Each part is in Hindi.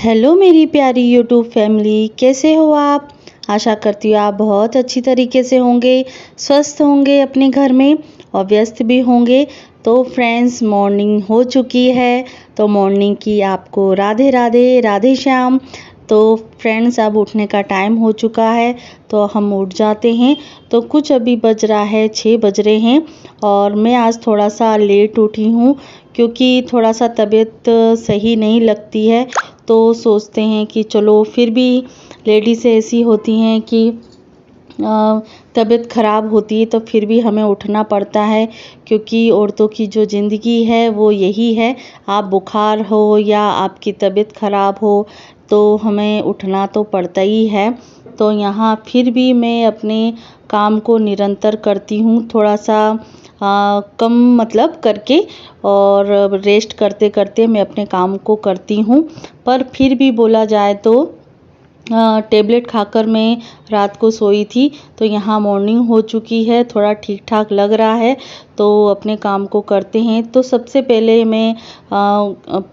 हेलो मेरी प्यारी यूट्यूब फैमिली, कैसे हो आप। आशा करती हूँ आप बहुत अच्छी तरीके से होंगे, स्वस्थ होंगे, अपने घर में और व्यस्त भी होंगे। तो फ्रेंड्स, मॉर्निंग हो चुकी है, तो मॉर्निंग की आपको राधे राधे, राधे श्याम। तो फ्रेंड्स, अब उठने का टाइम हो चुका है, तो हम उठ जाते हैं। तो कुछ अभी बज रहा है, 6 बज रहे हैं और मैं आज थोड़ा सा लेट उठी हूँ क्योंकि थोड़ा सा तबीयत सही नहीं लगती है। तो सोचते हैं कि चलो, फिर भी लेडीज़ ऐसी होती हैं कि तबीयत ख़राब होती है तो फिर भी हमें उठना पड़ता है, क्योंकि औरतों की जो ज़िंदगी है वो यही है। आप बुखार हो या आपकी तबीयत ख़राब हो तो हमें उठना तो पड़ता ही है। तो यहाँ फिर भी मैं अपने काम को निरंतर करती हूँ, थोड़ा सा कम मतलब करके, और रेस्ट करते करते मैं अपने काम को करती हूँ। पर फिर भी बोला जाए तो टेबलेट खाकर मैं रात को सोई थी, तो यहाँ मॉर्निंग हो चुकी है, थोड़ा ठीक ठाक लग रहा है। तो अपने काम को करते हैं। तो सबसे पहले मैं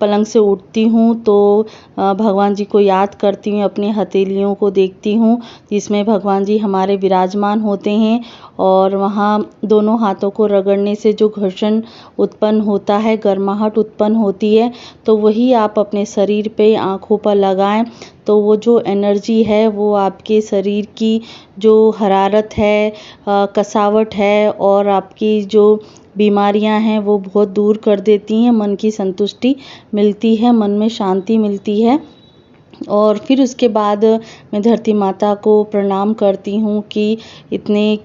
पलंग से उठती हूँ तो भगवान जी को याद करती हूँ, अपनी हथेलियों को देखती हूँ जिसमें भगवान जी हमारे विराजमान होते हैं। और वहाँ दोनों हाथों को रगड़ने से जो घर्षण उत्पन्न होता है, गर्माहट उत्पन्न होती है, तो वही आप अपने शरीर पे, आँखों पर लगाएं। तो वो जो एनर्जी है वो आपके शरीर की जो हरारत है, कसावट है और आपकी जो बीमारियां हैं वो बहुत दूर कर देती हैं। मन की संतुष्टि मिलती है, मन में शांति मिलती है। और फिर उसके बाद मैं धरती माता को प्रणाम करती हूँ कि इतने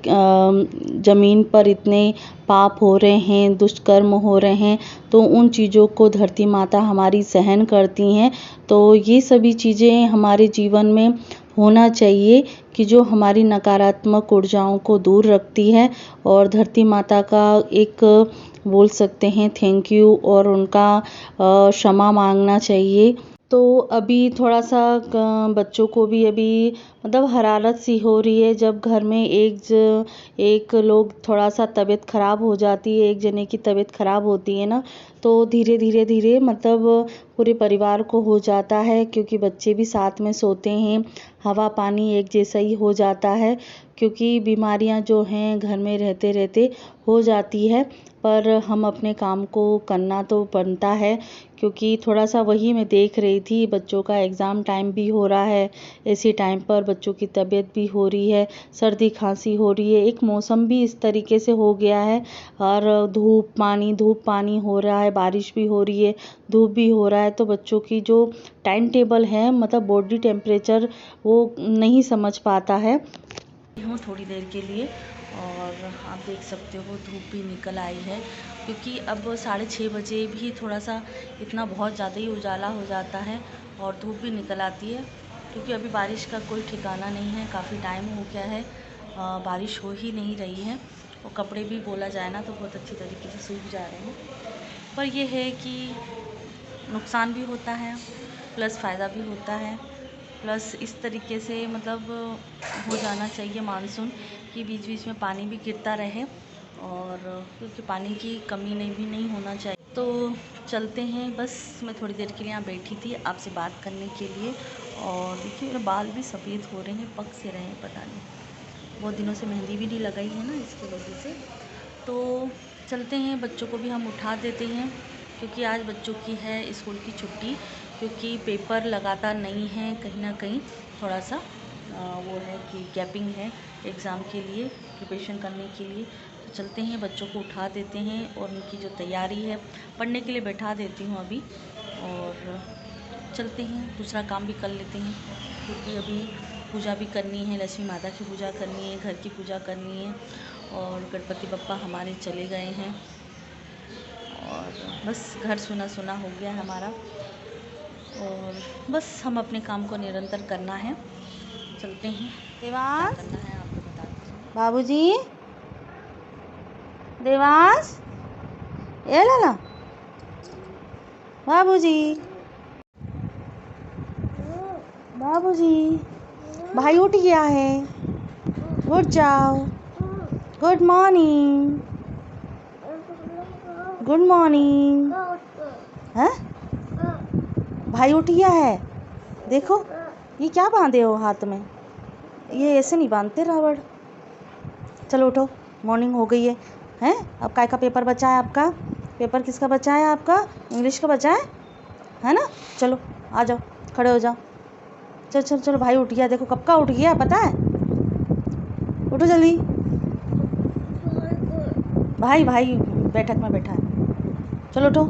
ज़मीन पर इतने पाप हो रहे हैं, दुष्कर्म हो रहे हैं, तो उन चीज़ों को धरती माता हमारी सहन करती हैं। तो ये सभी चीज़ें हमारे जीवन में होना चाहिए कि जो हमारी नकारात्मक ऊर्जाओं को दूर रखती है। और धरती माता का एक बोल सकते हैं थैंक यू, और उनका क्षमा मांगना चाहिए। तो अभी थोड़ा सा बच्चों को भी अभी मतलब हरारत सी हो रही है। जब घर में एक लोग थोड़ा सा तबीयत ख़राब हो जाती है, एक जने की तबीयत ख़राब होती है ना, तो धीरे धीरे धीरे मतलब पूरे परिवार को हो जाता है, क्योंकि बच्चे भी साथ में सोते हैं, हवा पानी एक जैसा ही हो जाता है। क्योंकि बीमारियां जो हैं घर में रहते रहते हो जाती है, पर हम अपने काम को करना तो बनता है। क्योंकि थोड़ा सा वही मैं देख रही थी, बच्चों का एग्ज़ाम टाइम भी हो रहा है, इसी टाइम पर बच्चों की तबीयत भी हो रही है, सर्दी खांसी हो रही है, एक मौसम भी इस तरीके से हो गया है। और धूप पानी हो रहा है, बारिश भी हो रही है, धूप भी हो रहा है, तो बच्चों की जो टाइम टेबल है, मतलब बॉडी टेम्परेचर, वो नहीं समझ पाता है। हूँ थोड़ी देर के लिए, और आप देख सकते हो धूप भी निकल आई है, क्योंकि अब 6:30 बजे भी थोड़ा सा इतना बहुत ज़्यादा ही उजाला हो जाता है और धूप भी निकल आती है। क्योंकि अभी बारिश का कोई ठिकाना नहीं है, काफ़ी टाइम हो गया है, बारिश हो ही नहीं रही है। और कपड़े भी बोला जाए ना तो बहुत अच्छी तरीके से सूख जा रहे हैं। पर यह है कि नुकसान भी होता है प्लस फ़ायदा भी होता है। प्लस इस तरीके से मतलब हो जाना चाहिए मानसून कि बीच बीच में पानी भी गिरता रहे, और क्योंकि पानी की कमी भी नहीं होना चाहिए। तो चलते हैं, बस मैं थोड़ी देर के लिए यहाँ बैठी थी आपसे बात करने के लिए। और देखिए मेरे बाल भी सफ़ेद हो रहे हैं, पक से रहे हैं, पता नहीं, बहुत दिनों से मेहंदी भी नहीं लगाई है ना, इसकी वजह से। तो चलते हैं, बच्चों को भी हम उठा देते हैं, क्योंकि आज बच्चों की है स्कूल की छुट्टी, क्योंकि पेपर लगातार नहीं है, कहीं ना कहीं थोड़ा सा वो है कि गैपिंग है एग्ज़ाम के लिए प्रिपरेशन करने के लिए। तो चलते हैं, बच्चों को उठा देते हैं और उनकी जो तैयारी है पढ़ने के लिए बैठा देती हूँ अभी, और चलते हैं, दूसरा काम भी कर लेते हैं, क्योंकि अभी पूजा भी करनी है, लक्ष्मी माता की पूजा करनी है, घर की पूजा करनी है, और गणपति बप्पा हमारे चले गए हैं, और बस घर सुना सुना हो गया हमारा, और बस हम अपने काम को निरंतर करना है। चलते हैं, देवांश करना है आपको बता दीजिए। बाबूजी, देवांश, ये लाला, बाबूजी, बाबूजी, भाई उठ गया है, उठ जाओ, गुड मॉर्निंग, गुड मॉर्निंग। हाँ, भाई उठ गया है, देखो ये क्या बांधे हो हाथ में, ये ऐसे नहीं बांधते रावण। चलो उठो, मॉर्निंग हो गई है। अब काय का पेपर बचा है आपका? पेपर किसका बचा है आपका? इंग्लिश का बचा है ना? चलो आ जाओ, खड़े हो जाओ। चलो चलो चलो, भाई उठ गया, देखो कब का उठ गया पता है। उठो जल्दी। भाई भाई बैठक में बैठा है, चलो उठो।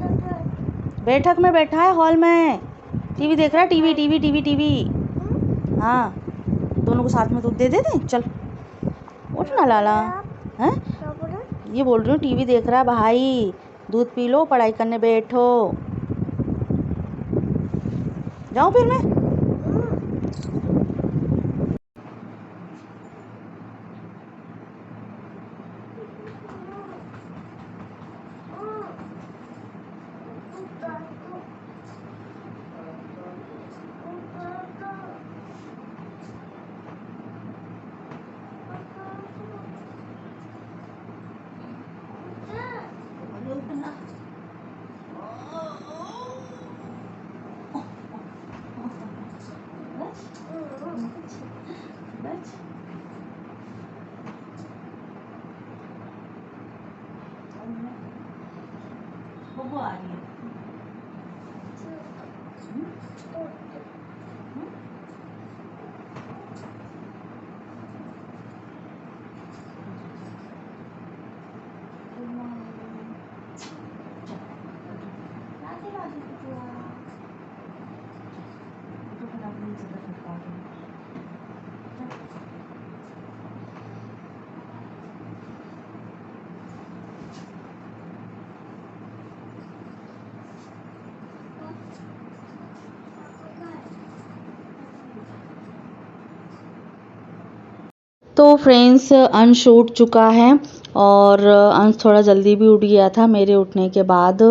बैठक में बैठा है, हॉल में टीवी देख रहा है। TV TV TV TV. हाँ, दोनों को साथ में दूध दे देते। चल उठ ना लाला। हैं, ये बोल रही हूँ टीवी देख रहा है भाई, दूध पी लो, पढ़ाई करने बैठो। जाऊँ फिर मैं? बब्बू आ रही है। तो फ्रेंड्स अंश उठ चुका है और अंश थोड़ा जल्दी भी उठ गया था मेरे उठने के बाद,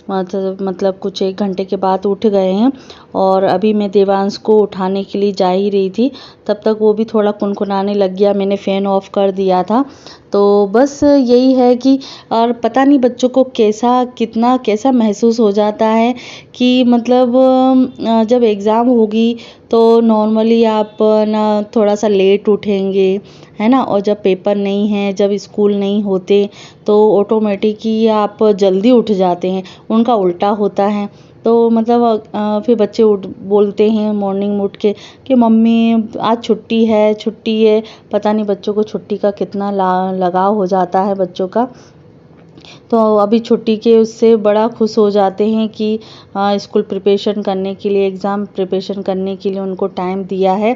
मतलब कुछ 1 घंटे के बाद उठ गए हैं। और अभी मैं देवांश को उठाने के लिए जा ही रही थी, तब तक वो भी थोड़ा कुनकुनाने लग गया। मैंने फ़ैन ऑफ कर दिया था। तो बस यही है कि, और पता नहीं बच्चों को कैसा महसूस हो जाता है कि मतलब जब एग्ज़ाम होगी तो नॉर्मली आप ना थोड़ा सा लेट उठेंगे, है ना, और जब पेपर नहीं है, जब स्कूल नहीं होते तो ऑटोमेटिक ही आप जल्दी उठ जाते हैं। उनका उल्टा होता है। तो मतलब फिर बच्चे बोलते हैं मॉर्निंग में उठ के कि मम्मी आज छुट्टी है। पता नहीं बच्चों को छुट्टी का कितना लगाव हो जाता है बच्चों का। तो अभी छुट्टी के उससे बड़ा खुश हो जाते हैं कि स्कूल प्रिपरेशन करने के लिए, एग्ज़ाम प्रिपरेशन करने के लिए उनको टाइम दिया है।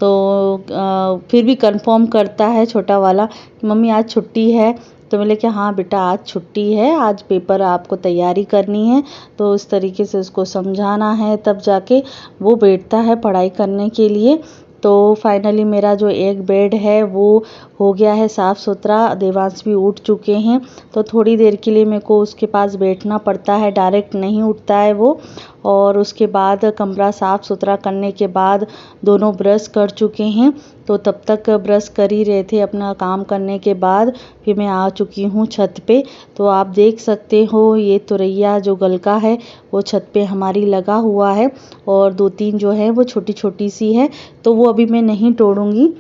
तो फिर भी कंफर्म करता है छोटा वाला कि मम्मी आज छुट्टी है। तो बोले कि हाँ बेटा आज छुट्टी है, आज पेपर आपको तैयारी करनी है। तो उस तरीके से उसको समझाना है, तब जाके वो बैठता है पढ़ाई करने के लिए। तो फाइनली मेरा जो एक बेड है वो हो गया है साफ़ सुथरा। देवांश भी उठ चुके हैं। तो थोड़ी देर के लिए मेरे को उसके पास बैठना पड़ता है, डायरेक्ट नहीं उठता है वो। और उसके बाद कमरा साफ़ सुथरा करने के बाद दोनों ब्रश कर चुके हैं। तो तब तक ब्रश कर ही रहे थे अपना काम करने के बाद फिर मैं आ चुकी हूँ छत पे। तो आप देख सकते हो ये तुरैया जो गलका है वो छत पे हमारी लगा हुआ है, और 2-3 जो है वो छोटी छोटी सी है, तो वो अभी मैं नहीं तोड़ूंगी।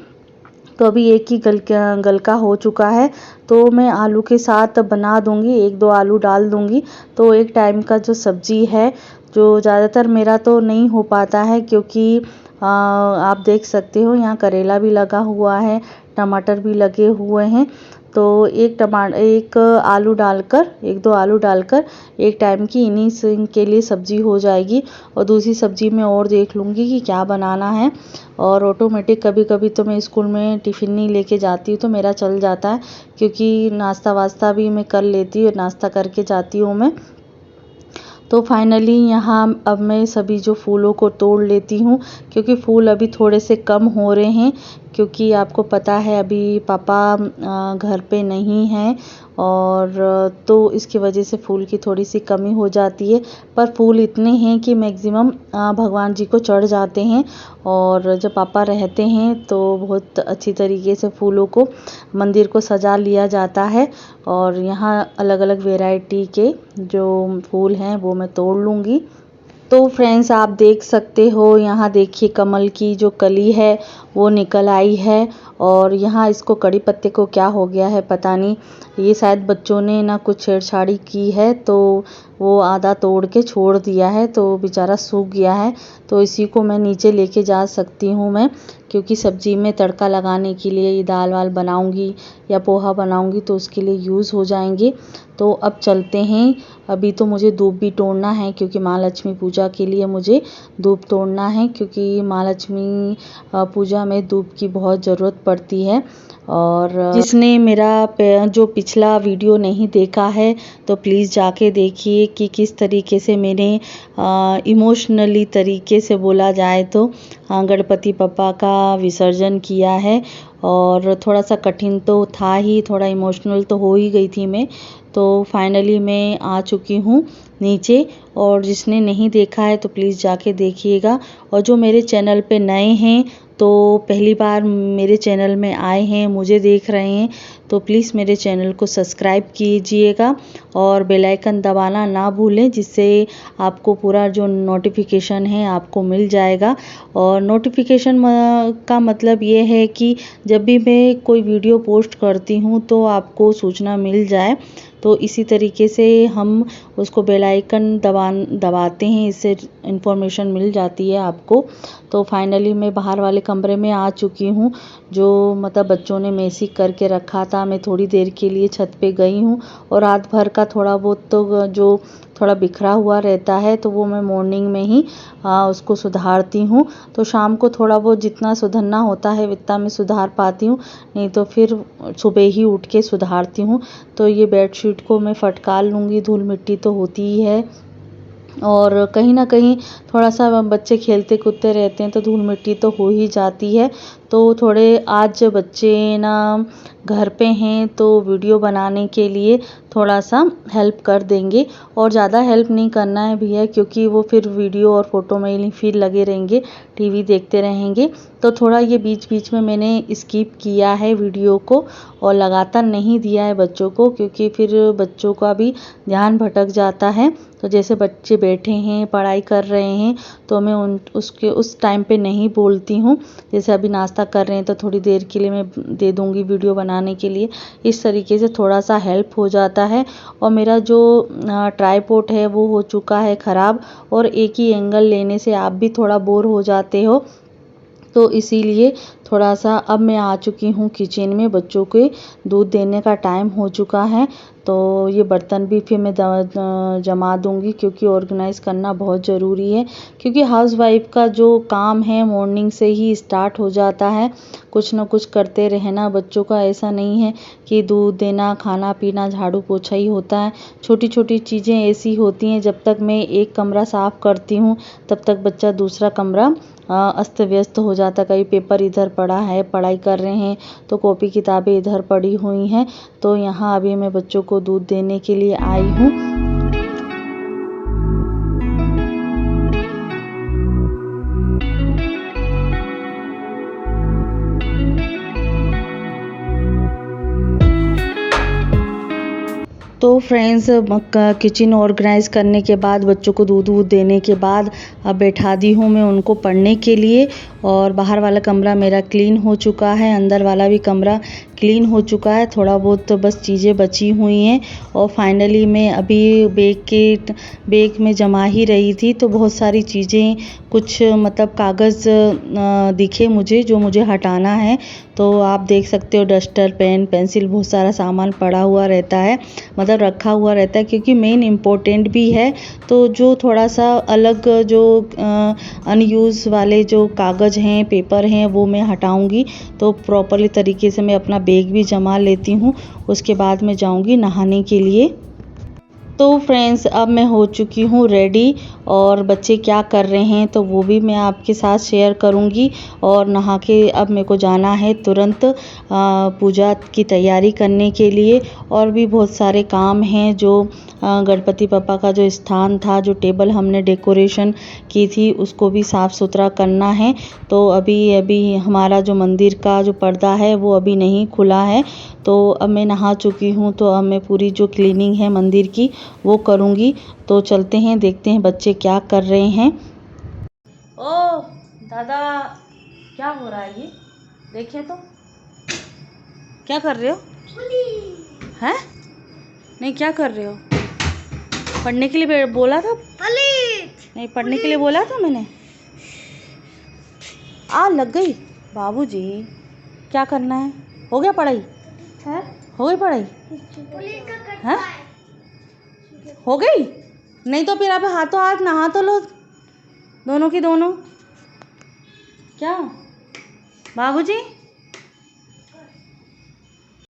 तो अभी एक ही गलका हो चुका है, तो मैं आलू के साथ बना दूंगी, 1-2 आलू डाल दूंगी। तो एक टाइम का जो सब्ज़ी है, जो ज़्यादातर मेरा तो नहीं हो पाता है क्योंकि आप देख सकते हो यहाँ करेला भी लगा हुआ है, टमाटर भी लगे हुए हैं। तो एक आलू डालकर, 1-2 आलू डालकर एक टाइम की इन्हीं के लिए सब्ज़ी हो जाएगी। और दूसरी सब्ज़ी में और देख लूँगी कि क्या बनाना है। और ऑटोमेटिक कभी कभी तो मैं स्कूल में टिफ़िन नहीं लेके जाती हूँ तो मेरा चल जाता है, क्योंकि नाश्ता वास्ता भी मैं कर लेती हूँ, नाश्ता करके जाती हूँ मैं। तो फाइनली यहाँ अब मैं सभी जो फूलों को तोड़ लेती हूँ, क्योंकि फूल अभी थोड़े से कम हो रहे हैं, क्योंकि आपको पता है अभी पापा घर पे नहीं हैं, और तो इसकी वजह से फूल की थोड़ी सी कमी हो जाती है। पर फूल इतने हैं कि मैक्सिमम भगवान जी को चढ़ जाते हैं, और जब पापा रहते हैं तो बहुत अच्छी तरीके से फूलों को, मंदिर को सजा लिया जाता है। और यहाँ अलग अलग वैरायटी के जो फूल हैं वो मैं तोड़ लूँगी। तो फ्रेंड्स आप देख सकते हो, यहाँ देखिए कमल की जो कली है वो निकल आई है। और यहाँ इसको कड़ी पत्ते को क्या हो गया है पता नहीं, ये शायद बच्चों ने ना कुछ छेड़छाड़ी की है तो वो आधा तोड़ के छोड़ दिया है, तो बेचारा सूख गया है। तो इसी को मैं नीचे लेके जा सकती हूँ मैं, क्योंकि सब्जी में तड़का लगाने के लिए ये दाल वाल बनाऊँगी या पोहा बनाऊँगी तो उसके लिए यूज़ हो जाएंगे। तो अब चलते हैं। अभी तो मुझे धूप भी तोड़ना है, क्योंकि माँ लक्ष्मी पूजा के लिए मुझे धूप तोड़ना है, क्योंकि माँ लक्ष्मी पूजा में धूप की बहुत ज़रूरत पड़ती है। और जिसने मेरा जो पिछला वीडियो नहीं देखा है तो प्लीज़ जाके देखिए कि किस तरीके से मैंने इमोशनली तरीके से बोला जाए तो गणपति बप्पा का विसर्जन किया है। और थोड़ा सा कठिन तो था ही, थोड़ा इमोशनल तो हो ही गई थी मैं। तो फाइनली मैं आ चुकी हूँ नीचे, और जिसने नहीं देखा है तो प्लीज़ जाके देखिएगा। और जो मेरे चैनल पे नए हैं तो पहली बार मेरे चैनल में आए हैं, मुझे देख रहे हैं, तो प्लीज़ मेरे चैनल को सब्सक्राइब कीजिएगा और बेल आइकन दबाना ना भूलें, जिससे आपको पूरा जो नोटिफिकेशन है आपको मिल जाएगा। और नोटिफिकेशन का मतलब ये है कि जब भी मैं कोई वीडियो पोस्ट करती हूँ तो आपको सूचना मिल जाए। तो इसी तरीके से हम उसको बेल आइकन दबाते हैं, इससे इन्फॉर्मेशन मिल जाती है आपको। तो फाइनली मैं बाहर वाले कमरे में आ चुकी हूँ, जो मतलब बच्चों ने मेसी करके रखा था। मैं थोड़ी देर के लिए छत पे गई हूँ, और रात भर का थोड़ा बहुत तो जो थोड़ा बिखरा हुआ रहता है तो वो मैं मॉर्निंग में ही उसको सुधारती हूँ। तो शाम को थोड़ा बहुत जितना सुधरना होता है उतना मैं सुधार पाती हूँ, नहीं तो फिर सुबह ही उठ के सुधारती हूँ। तो ये बेडशीट को मैं फटकार लूँगी, धूल मिट्टी तो होती ही है, और कहीं ना कहीं थोड़ा सा बच्चे खेलते कूदते रहते हैं तो धूल मिट्टी तो हो ही जाती है। तो थोड़े आज बच्चे ना घर पे हैं तो वीडियो बनाने के लिए थोड़ा सा हेल्प कर देंगे, और ज़्यादा हेल्प नहीं करना है भैया, क्योंकि वो फिर वीडियो और फ़ोटो में ही फिर लगे रहेंगे, टीवी देखते रहेंगे। तो थोड़ा ये बीच बीच में मैंने स्किप किया है वीडियो को, और लगातार नहीं दिया है बच्चों को, क्योंकि फिर बच्चों का भी ध्यान भटक जाता है। तो जैसे बच्चे बैठे हैं पढ़ाई कर रहे हैं तो मैं उस टाइम पे नहीं बोलती हूँ। जैसे अभी नाश्ता कर रहे हैं तो थोड़ी देर के लिए मैं दे दूँगी वीडियो बनाने के लिए, इस तरीके से थोड़ा सा हेल्प हो जाता है। और मेरा जो ट्राइपॉड है वो हो चुका है ख़राब, और एक ही एंगल लेने से आप भी थोड़ा बोर हो जाते हो, तो इसीलिए थोड़ा सा अब मैं आ चुकी हूँ किचन में। बच्चों के दूध देने का टाइम हो चुका है, तो ये बर्तन भी फिर मैं जमा दूँगी, क्योंकि ऑर्गेनाइज़ करना बहुत ज़रूरी है। क्योंकि हाउसवाइफ का जो काम है मॉर्निंग से ही स्टार्ट हो जाता है, कुछ ना कुछ करते रहना। बच्चों का ऐसा नहीं है कि दूध देना, खाना पीना, झाड़ू पोछा ही होता है। छोटी छोटी चीज़ें ऐसी होती हैं, जब तक मैं एक कमरा साफ़ करती हूँ तब तक बच्चा दूसरा कमरा अस्त व्यस्त हो जाता। कई पेपर इधर पड़ा है, पढ़ाई कर रहे हैं तो कॉपी किताबें इधर पड़ी हुई हैं। तो यहाँ अभी मैं बच्चों को दूध देने के लिए आई हूँ। तो फ्रेंड्स किचन ऑर्गेनाइज़ करने के बाद, बच्चों को दूध वूध देने के बाद अब बैठा दी हूँ मैं उनको पढ़ने के लिए। और बाहर वाला कमरा मेरा क्लीन हो चुका है, अंदर वाला भी कमरा क्लीन हो चुका है। थोड़ा बहुत तो बस चीज़ें बची हुई हैं। और फाइनली मैं अभी बैग में जमा ही रही थी तो बहुत सारी चीज़ें, कुछ मतलब कागज़ दिखे मुझे जो मुझे हटाना है। तो आप देख सकते हो डस्टर, पेन, पेंसिल, बहुत सारा सामान पड़ा हुआ रहता है, मतलब रखा हुआ रहता है, क्योंकि मेन इम्पोर्टेंट भी है। तो जो थोड़ा सा अलग जो अनयूज़ वाले जो कागज़ हैं, पेपर हैं, वो मैं हटाऊंगी। तो प्रॉपरली तरीके से मैं अपना बैग भी जमा लेती हूँ, उसके बाद मैं जाऊंगी नहाने के लिए। तो फ्रेंड्स अब मैं हो चुकी हूँ रेडी, और बच्चे क्या कर रहे हैं तो वो भी मैं आपके साथ शेयर करूँगी। और नहा के अब मेरे को जाना है तुरंत पूजा की तैयारी करने के लिए। और भी बहुत सारे काम हैं, जो गणपति बप्पा का जो स्थान था, जो टेबल हमने डेकोरेशन की थी, उसको भी साफ़ सुथरा करना है। तो अभी हमारा जो मंदिर का जो पर्दा है वो अभी नहीं खुला है। तो अब मैं नहा चुकी हूँ, तो अब मैं पूरी जो क्लीनिंग है मंदिर की वो करूँगी। तो तो चलते हैं, देखते हैं बच्चे क्या कर रहे हैं। ओ दादा, क्या हो रहा है ये? देखिए तो, क्या कर रहे हो? हैं? नहीं, क्या कर रहे हो? पढ़ने के लिए बोला था? नहीं, पढ़ने के लिए बोला था मैंने। लग गई बाबूजी। क्या करना है? हो गया पढ़ाई? हो गई पढ़ाई? हैं? हो गई? नहीं तो फिर अब हाथों हाथ नहा तो लो, दोनों की दोनों। क्या बाबूजी?